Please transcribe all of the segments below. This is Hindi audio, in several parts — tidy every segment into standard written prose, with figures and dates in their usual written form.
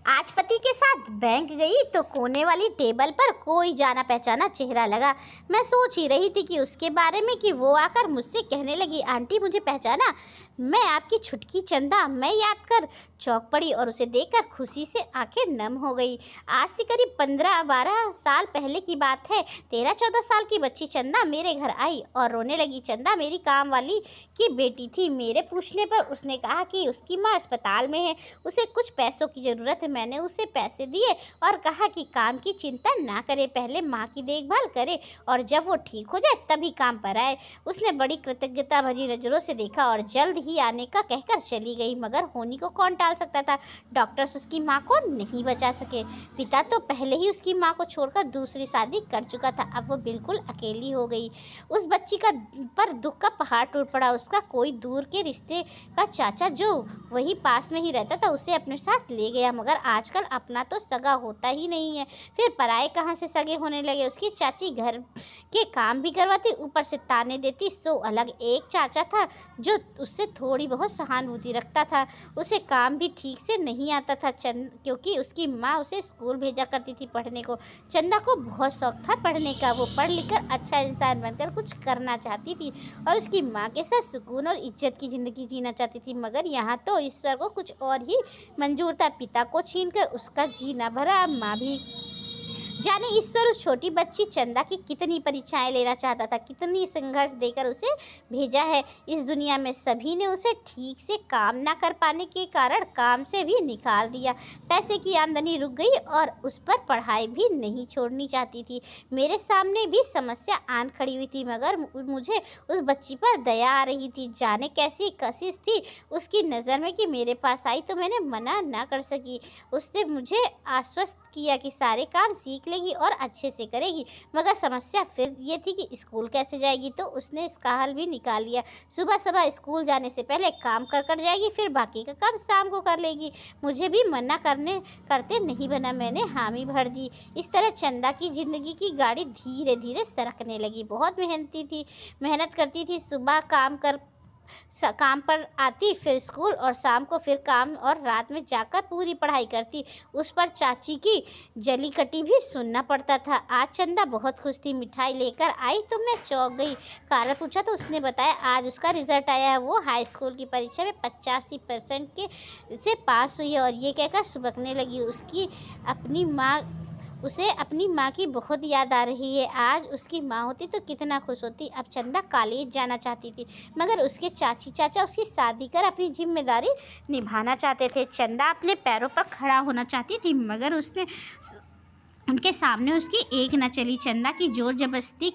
आज पति के साथ बैंक गई तो कोने वाली टेबल पर कोई जाना पहचाना चेहरा लगा। मैं सोच ही रही थी कि उसके बारे में कि वो आकर मुझसे कहने लगी, आंटी मुझे पहचाना, मैं आपकी छुटकी चंदा। मैं याद कर चौंक पड़ी और उसे देखकर खुशी से आंखें नम हो गई। आज से करीब 15-12 साल पहले की बात है। 13-14 साल की बच्ची चंदा मेरे घर आई और रोने लगी। चंदा मेरी काम वाली की बेटी थी। मेरे पूछने पर उसने कहा कि उसकी माँ अस्पताल में है, उसे कुछ पैसों की ज़रूरत है। मैंने उसे पैसे दिए और कहा कि काम की चिंता ना करे, पहले माँ की देखभाल करे और जब वो ठीक हो जाए तभी काम पर आए। उसने बड़ी कृतज्ञता भरी नज़रों से देखा और जल्द ही आने का कहकर चली गई। मगर होनी को कौन टाल सकता था। डॉक्टर्स उसकी माँ को नहीं बचा सके। पिता तो पहले ही उसकी माँ को छोड़कर दूसरी शादी कर चुका था। अब वो बिल्कुल अकेली हो गई। उस बच्ची का पर दुख का पहाड़ टूट पड़ा। उसका कोई दूर के रिश्ते का चाचा जो वही पास में ही रहता था उसे अपने साथ ले गया। मगर आजकल अपना तो सगा होता ही नहीं है, फिर पराए कहाँ से सगे होने लगे। उसकी चाची घर के काम भी करवाती, ऊपर से ताने देती। सो अलग एक चाचा था जो उससे थोड़ी बहुत सहानुभूति रखता था। उसे काम भी ठीक से नहीं आता था क्योंकि उसकी माँ उसे स्कूल भेजा करती थी पढ़ने को। चंदा को बहुत शौक था पढ़ने का। वो पढ़ लिख कर अच्छा इंसान बनकर कुछ करना चाहती थी और उसकी माँ के साथ सुकून और इज्जत की ज़िंदगी जीना चाहती थी। मगर यहाँ तो ईश्वर को कुछ और ही मंजूर था। पिता को छीनकर उसका जीना भरा, अब माँ भी। जाने ईश्वर उस छोटी बच्ची चंदा की कितनी परीक्षाएं लेना चाहता था, कितनी संघर्ष देकर उसे भेजा है इस दुनिया में। सभी ने उसे ठीक से काम ना कर पाने के कारण काम से भी निकाल दिया। पैसे की आमदनी रुक गई और उस पर पढ़ाई भी नहीं छोड़नी चाहती थी। मेरे सामने भी समस्या आन खड़ी हुई थी, मगर मुझे उस बच्ची पर दया आ रही थी। जाने कैसी कशिश थी उसकी नज़र में कि मेरे पास आई तो मैंने मना ना कर सकी। उसने मुझे आश्वस्त किया कि सारे काम सीख लेगी और अच्छे से करेगी। मगर समस्या फिर ये थी कि स्कूल कैसे जाएगी, तो उसने इसका हल भी निकाल लिया। सुबह सुबह स्कूल जाने से पहले काम कर जाएगी, फिर बाकी का काम शाम को कर लेगी। मुझे भी मना करते नहीं बना, मैंने हामी भर दी। इस तरह चंदा की ज़िंदगी की गाड़ी धीरे धीरे सरकने लगी। बहुत मेहनत करती थी। सुबह काम पर आती, फिर स्कूल और शाम को फिर काम और रात में जाकर पूरी पढ़ाई करती। उस पर चाची की जली कटी भी सुनना पड़ता था। आज चंदा बहुत खुश थी। मिठाई लेकर आई तो मैं चौंक गई। कारण पूछा तो उसने बताया आज उसका रिजल्ट आया है। वो हाई स्कूल की परीक्षा में 85% के से पास हुई है। और ये कहकर सुबकने लगी। उसे अपनी माँ की बहुत याद आ रही है। आज उसकी माँ होती तो कितना खुश होती। अब चंदा कॉलेज जाना चाहती थी, मगर उसके चाचा उसकी शादी कर अपनी जिम्मेदारी निभाना चाहते थे। चंदा अपने पैरों पर खड़ा होना चाहती थी, मगर उनके सामने उसकी एक न चली। चंदा की जोर जबरदस्ती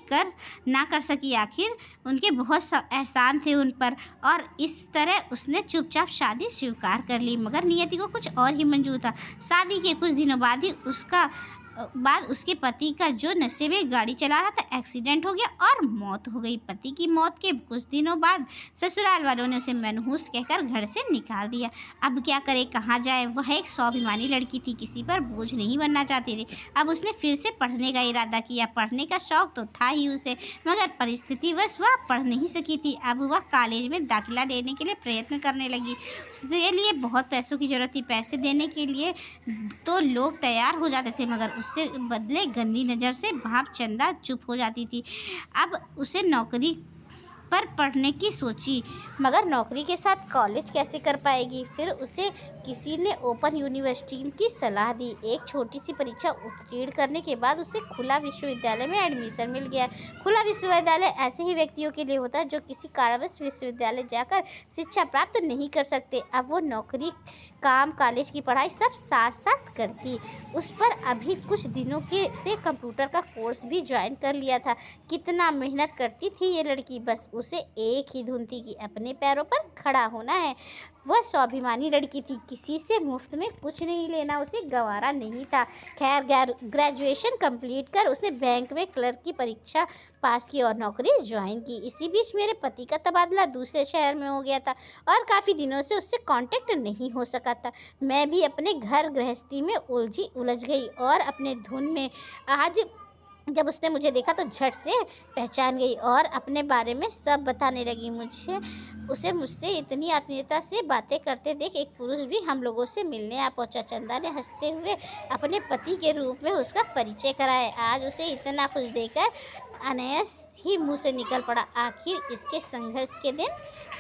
ना कर सकी। आखिर उनके बहुत एहसान थे उन पर और इस तरह उसने चुपचाप शादी स्वीकार कर ली। मगर नियति को कुछ और ही मंजूर था। शादी के कुछ दिनों बाद उसके पति का जो नशे में गाड़ी चला रहा था, एक्सीडेंट हो गया और मौत हो गई। पति की मौत के कुछ दिनों बाद ससुराल वालों ने उसे मनहूस कहकर घर से निकाल दिया। अब क्या करे, कहाँ जाए। वह एक स्वाभिमानी लड़की थी, किसी पर बोझ नहीं बनना चाहती थी। अब उसने फिर से पढ़ने का इरादा किया। पढ़ने का शौक तो था ही उसे, मगर परिस्थितिवश वह पढ़ नहीं सकी थी। अब वह कॉलेज में दाखिला लेने के लिए प्रयत्न करने लगी। उसके लिए बहुत पैसों की जरूरत थी। पैसे देने के लिए तो लोग तैयार हो जाते थे, मगर उससे बदले गंदी नज़र से भाप चंदा चुप हो जाती थी। अब उसे नौकरी पर पढ़ने की सोची, मगर नौकरी के साथ कॉलेज कैसे कर पाएगी। फिर उसे किसी ने ओपन यूनिवर्सिटी की सलाह दी। एक छोटी सी परीक्षा उत्तीर्ण करने के बाद उसे खुला विश्वविद्यालय में एडमिशन मिल गया। खुला विश्वविद्यालय ऐसे ही व्यक्तियों के लिए होता है जो किसी कारणवश विश्वविद्यालय जाकर शिक्षा प्राप्त नहीं कर सकते। अब वो नौकरी, काम, कॉलेज की पढ़ाई सब साथ साथ करती। उस पर अभी कुछ दिनों से कंप्यूटर का कोर्स भी ज्वाइन कर लिया था। कितना मेहनत करती थी ये लड़की, बस उसे एक ही धुन थी कि अपने पैरों पर खड़ा होना है। वह स्वाभिमानी लड़की थी, किसी से मुफ्त में कुछ नहीं लेना उसे गंवारा नहीं था। खैर ग्रेजुएशन कंप्लीट कर उसने बैंक में क्लर्क की परीक्षा पास की और नौकरी ज्वाइन की। इसी बीच मेरे पति का तबादला दूसरे शहर में हो गया था और काफ़ी दिनों से उससे कांटेक्ट नहीं हो सका था। मैं भी अपने घर गृहस्थी में उलझ गई और अपने धुन में। आज जब उसने मुझे देखा तो झट से पहचान गई और अपने बारे में सब बताने लगी। उसे मुझसे इतनी आत्मीयता से बातें करते देख एक पुरुष भी हम लोगों से मिलने आ पहुंचा। चंदा ने हंसते हुए अपने पति के रूप में उसका परिचय कराया। आज उसे इतना खुश देखकर अनायास ही मुंह से निकल पड़ा, आखिर इसके संघर्ष के दिन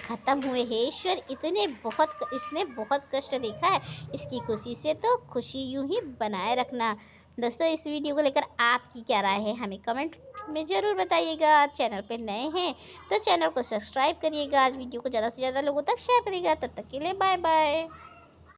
खत्म हुए। हे ईश्वर, इसने बहुत कष्ट देखा है, इसकी खुशी से तो खुशी यूं ही बनाए रखना। दोस्तों, इस वीडियो को लेकर आपकी क्या राय है हमें कमेंट में ज़रूर बताइएगा। चैनल पे नए हैं तो चैनल को सब्सक्राइब करिएगा। आज वीडियो को ज़्यादा से ज़्यादा लोगों तक शेयर करिएगा। तब तक के लिए बाय बाय।